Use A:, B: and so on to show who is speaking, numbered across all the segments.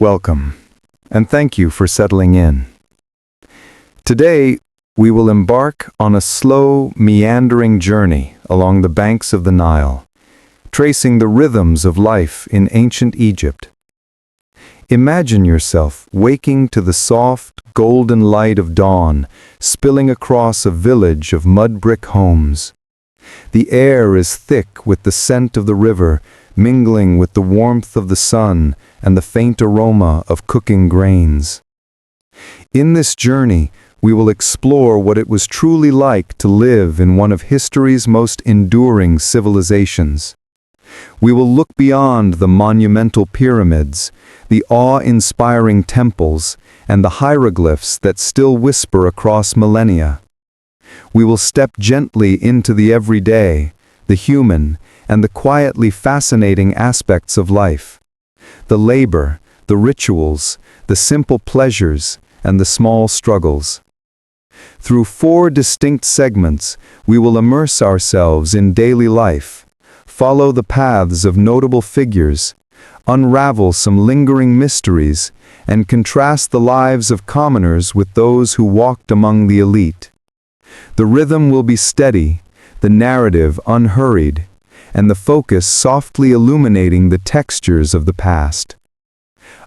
A: Welcome, and thank you for settling in. Today, we will embark on a slow, meandering journey along the banks of the Nile, tracing the rhythms of life in ancient Egypt. Imagine yourself waking to the soft, golden light of dawn spilling across a village of mud-brick homes. The air is thick with the scent of the river, mingling with the warmth of the sun and the faint aroma of cooking grains. In this journey, we will explore what it was truly like to live in one of history's most enduring civilizations. We will look beyond the monumental pyramids, the awe-inspiring temples, and the hieroglyphs that still whisper across millennia. We will step gently into the everyday, the human, and the quietly fascinating aspects of life. The labor, the rituals, the simple pleasures, and the small struggles. Through 4 distinct segments, we will immerse ourselves in daily life, follow the paths of notable figures, unravel some lingering mysteries, and contrast the lives of commoners with those who walked among the elite. The rhythm will be steady, the narrative unhurried, and the focus softly illuminating the textures of the past.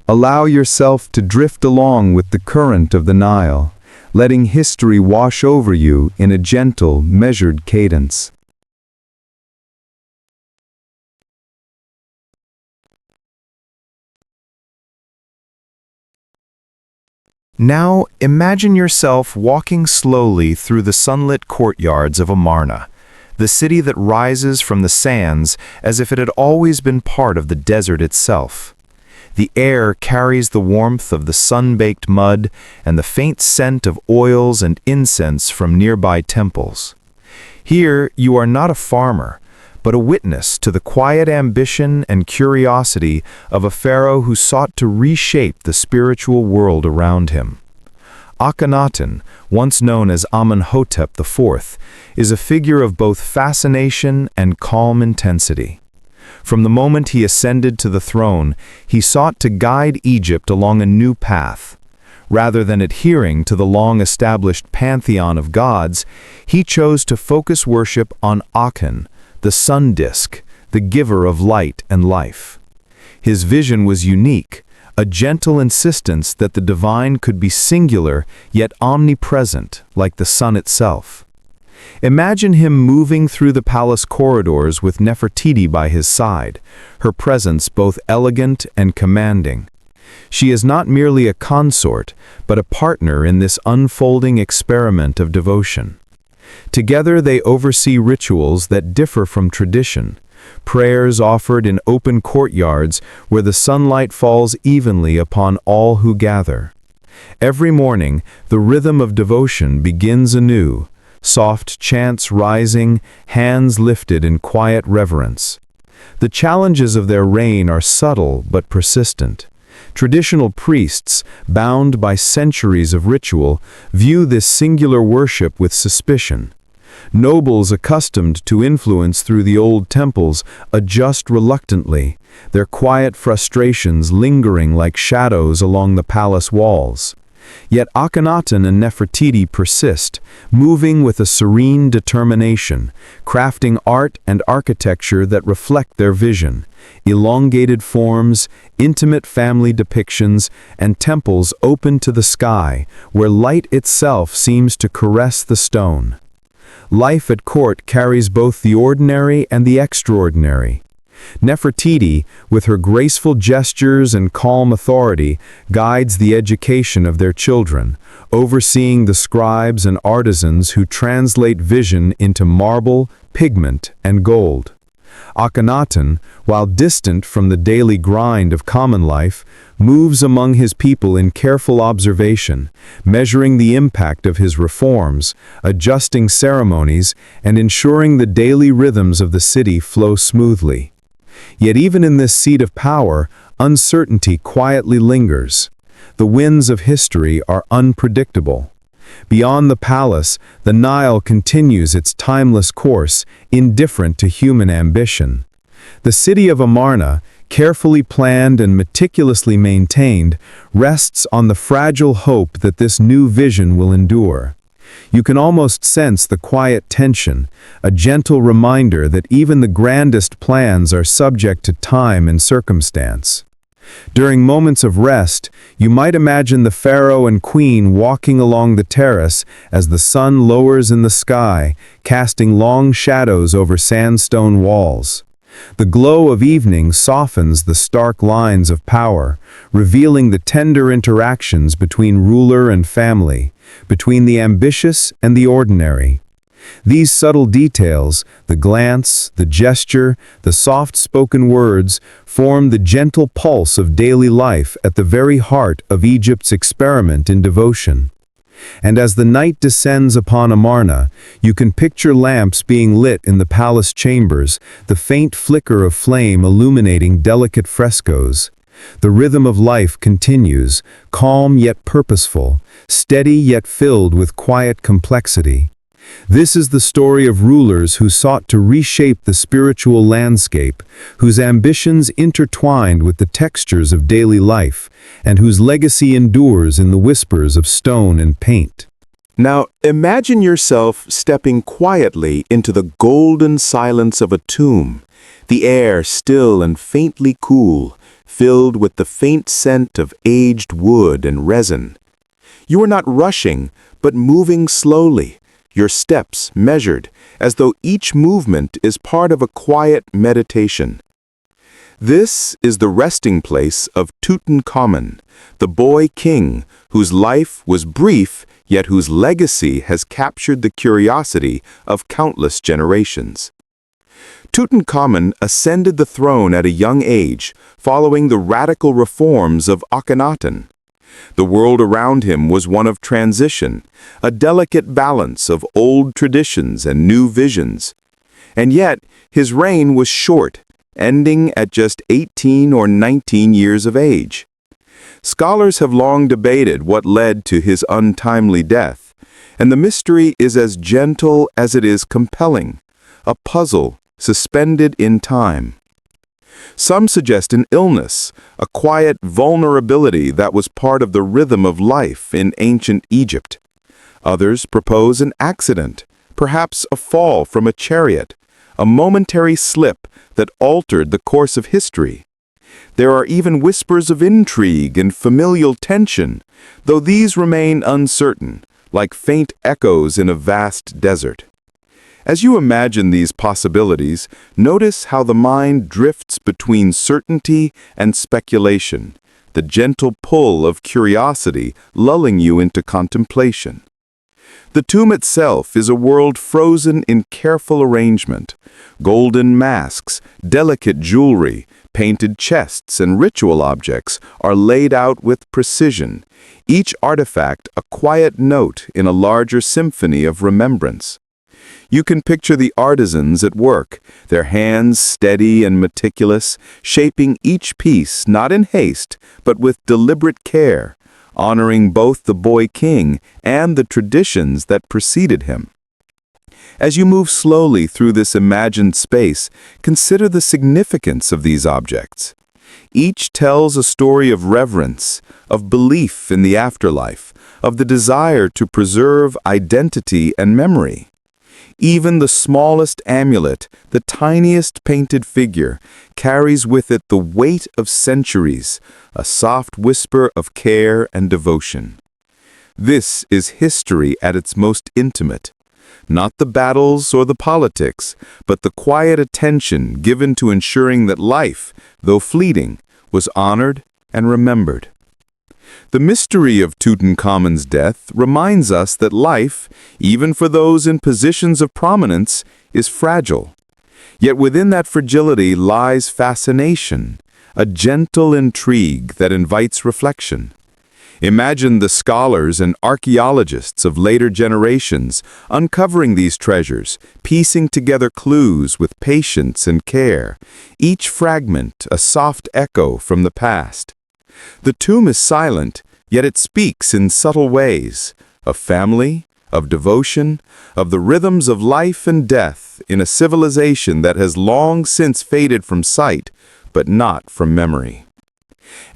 A: Allow yourself to drift along with the current of the Nile, letting history wash over you in a gentle, measured cadence.
B: Now, imagine yourself walking slowly through the sunlit courtyards of Amarna, the city that rises from the sands as if it had always been part of the desert itself. The air carries the warmth of the sun-baked mud and the faint scent of oils and incense from nearby temples. Here, you are not a farmer, but a witness to the quiet ambition and curiosity of a pharaoh who sought to reshape the spiritual world around him. Akhenaten, once known as Amenhotep IV, is a figure of both fascination and calm intensity. From the moment he ascended to the throne, he sought to guide Egypt along a new path. Rather than adhering to the long-established pantheon of gods, he chose to focus worship on Aten, the sun disk, the giver of light and life. His vision was unique, a gentle insistence that the divine could be singular yet omnipresent, like the sun itself. Imagine him moving through the palace corridors with Nefertiti by his side, her presence both elegant and commanding. She is not merely a consort, but a partner in this unfolding experiment of devotion. Together they oversee rituals that differ from tradition, prayers offered in open courtyards where the sunlight falls evenly upon all who gather. Every morning, the rhythm of devotion begins anew, soft chants rising, hands lifted in quiet reverence. The challenges of their reign are subtle but persistent. Traditional priests, bound by centuries of ritual, view this singular worship with suspicion. Nobles accustomed to influence through the old temples adjust reluctantly, their quiet frustrations lingering like shadows along the palace walls. Yet Akhenaten and Nefertiti persist, moving with a serene determination, crafting art and architecture that reflect their vision, elongated forms, intimate family depictions, and temples open to the sky, where light itself seems to caress the stone. Life at court carries both the ordinary and the extraordinary. Nefertiti, with her graceful gestures and calm authority, guides the education of their children, overseeing the scribes and artisans who translate vision into marble, pigment, and gold. Akhenaten, while distant from the daily grind of common life, moves among his people in careful observation, measuring the impact of his reforms, adjusting ceremonies, and ensuring the daily rhythms of the city flow smoothly. Yet even in this seat of power, uncertainty quietly lingers. The winds of history are unpredictable. Beyond the palace, the Nile continues its timeless course, indifferent to human ambition. The city of Amarna, carefully planned and meticulously maintained, rests on the fragile hope that this new vision will endure. You can almost sense the quiet tension, a gentle reminder that even the grandest plans are subject to time and circumstance. During moments of rest, you might imagine the pharaoh and queen walking along the terrace as the sun lowers in the sky, casting long shadows over sandstone walls. The glow of evening softens the stark lines of power, revealing the tender interactions between ruler and family, between the ambitious and the ordinary. These subtle details, the glance, the gesture, the soft-spoken words, form the gentle pulse of daily life at the very heart of Egypt's experiment in devotion. And as the night descends upon Amarna, you can picture lamps being lit in the palace chambers, the faint flicker of flame illuminating delicate frescoes. The rhythm of life continues, calm yet purposeful, steady yet filled with quiet complexity. This is the story of rulers who sought to reshape the spiritual landscape, whose ambitions intertwined with the textures of daily life, and whose legacy endures in the whispers of stone and paint.
C: Now, imagine yourself stepping quietly into the golden silence of a tomb, the air still and faintly cool, filled with the faint scent of aged wood and resin. You are not rushing, but moving slowly, your steps measured, as though each movement is part of a quiet meditation. This is the resting place of Tutankhamun, the boy king whose life was brief, yet whose legacy has captured the curiosity of countless generations. Tutankhamun ascended the throne at a young age, following the radical reforms of Akhenaten. The world around him was one of transition, a delicate balance of old traditions and new visions. And yet, his reign was short, ending at just 18 or 19 years of age. Scholars have long debated what led to his untimely death, and the mystery is as gentle as it is compelling, a puzzle suspended in time. Some suggest an illness, a quiet vulnerability that was part of the rhythm of life in ancient Egypt. Others propose an accident, perhaps a fall from a chariot, a momentary slip that altered the course of history. There are even whispers of intrigue and familial tension, though these remain uncertain, like faint echoes in a vast desert. As you imagine these possibilities, notice how the mind drifts between certainty and speculation, the gentle pull of curiosity lulling you into contemplation. The tomb itself is a world frozen in careful arrangement. Golden masks, delicate jewelry, painted chests, and ritual objects are laid out with precision, each artifact a quiet note in a larger symphony of remembrance. You can picture the artisans at work, their hands steady and meticulous, shaping each piece not in haste, but with deliberate care, honoring both the boy king and the traditions that preceded him. As you move slowly through this imagined space, consider the significance of these objects. Each tells a story of reverence, of belief in the afterlife, of the desire to preserve identity and memory. Even the smallest amulet, the tiniest painted figure, carries with it the weight of centuries, a soft whisper of care and devotion. This is history at its most intimate. Not the battles or the politics, but the quiet attention given to ensuring that life, though fleeting, was honored and remembered. The mystery of Tutankhamun's death reminds us that life, even for those in positions of prominence, is fragile. Yet within that fragility lies fascination, a gentle intrigue that invites reflection. Imagine the scholars and archaeologists of later generations uncovering these treasures, piecing together clues with patience and care, each fragment a soft echo from the past. The tomb is silent, yet it speaks in subtle ways, of family, of devotion, of the rhythms of life and death in a civilization that has long since faded from sight, but not from memory.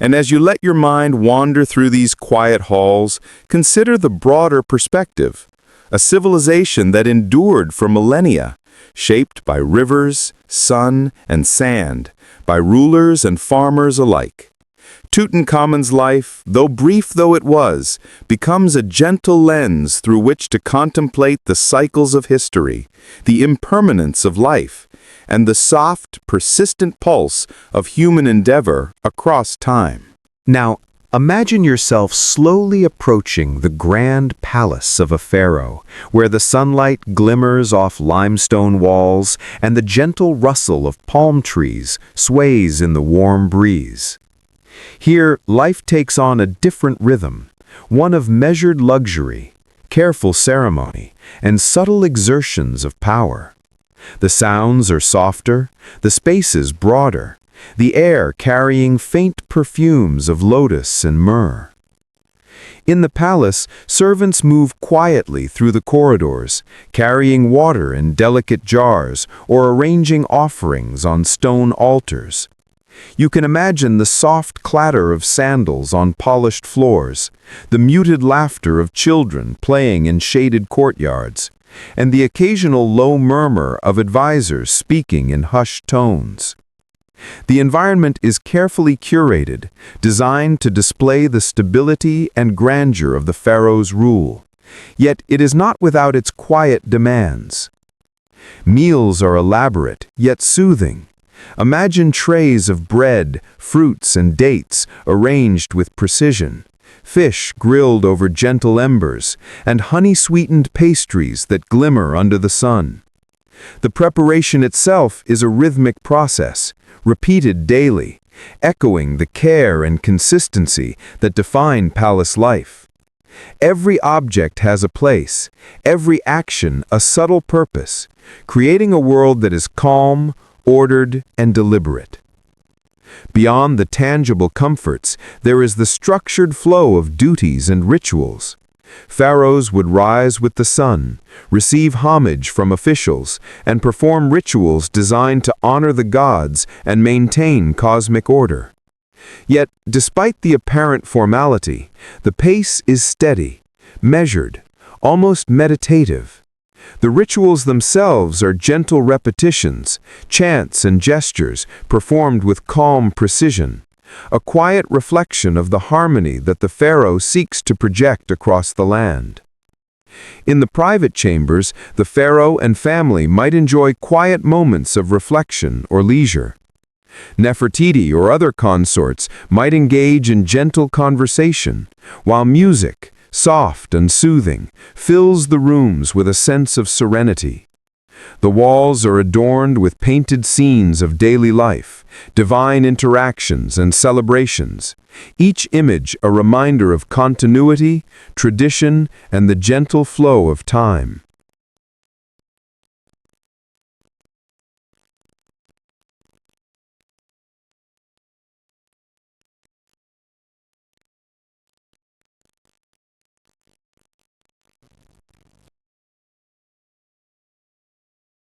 C: And as you let your mind wander through these quiet halls, consider the broader perspective, a civilization that endured for millennia, shaped by rivers, sun, and sand, by rulers and farmers alike. Tutankhamun's life, though brief though it was, becomes a gentle lens through which to contemplate the cycles of history, the impermanence of life, and the soft, persistent pulse of human endeavor across time.
B: Now, imagine yourself slowly approaching the grand palace of a pharaoh, where the sunlight glimmers off limestone walls and the gentle rustle of palm trees sways in the warm breeze. Here, life takes on a different rhythm, one of measured luxury, careful ceremony, and subtle exertions of power. The sounds are softer, the spaces broader, the air carrying faint perfumes of lotus and myrrh. In the palace, servants move quietly through the corridors, carrying water in delicate jars or arranging offerings on stone altars. You can imagine the soft clatter of sandals on polished floors, the muted laughter of children playing in shaded courtyards, and the occasional low murmur of advisors speaking in hushed tones. The environment is carefully curated, designed to display the stability and grandeur of the pharaoh's rule. Yet it is not without its quiet demands. Meals are elaborate, yet soothing. Imagine trays of bread, fruits, and dates arranged with precision, fish grilled over gentle embers, and honey-sweetened pastries that glimmer under the sun. The preparation itself is a rhythmic process, repeated daily, echoing the care and consistency that define palace life. Every object has a place, every action a subtle purpose, creating a world that is calm, ordered, and deliberate. Beyond the tangible comforts, there is the structured flow of duties and rituals. Pharaohs would rise with the sun, receive homage from officials, and perform rituals designed to honor the gods and maintain cosmic order. Yet, despite the apparent formality, the pace is steady, measured, almost meditative. The rituals themselves are gentle repetitions, chants and gestures performed with calm precision, a quiet reflection of the harmony that the pharaoh seeks to project across the land. In the private chambers, the pharaoh and family might enjoy quiet moments of reflection or leisure. Nefertiti or other consorts might engage in gentle conversation, while music, soft and soothing, fills the rooms with a sense of serenity. The walls are adorned with painted scenes of daily life, divine interactions and celebrations, each image a reminder of continuity, tradition, and the gentle flow of time.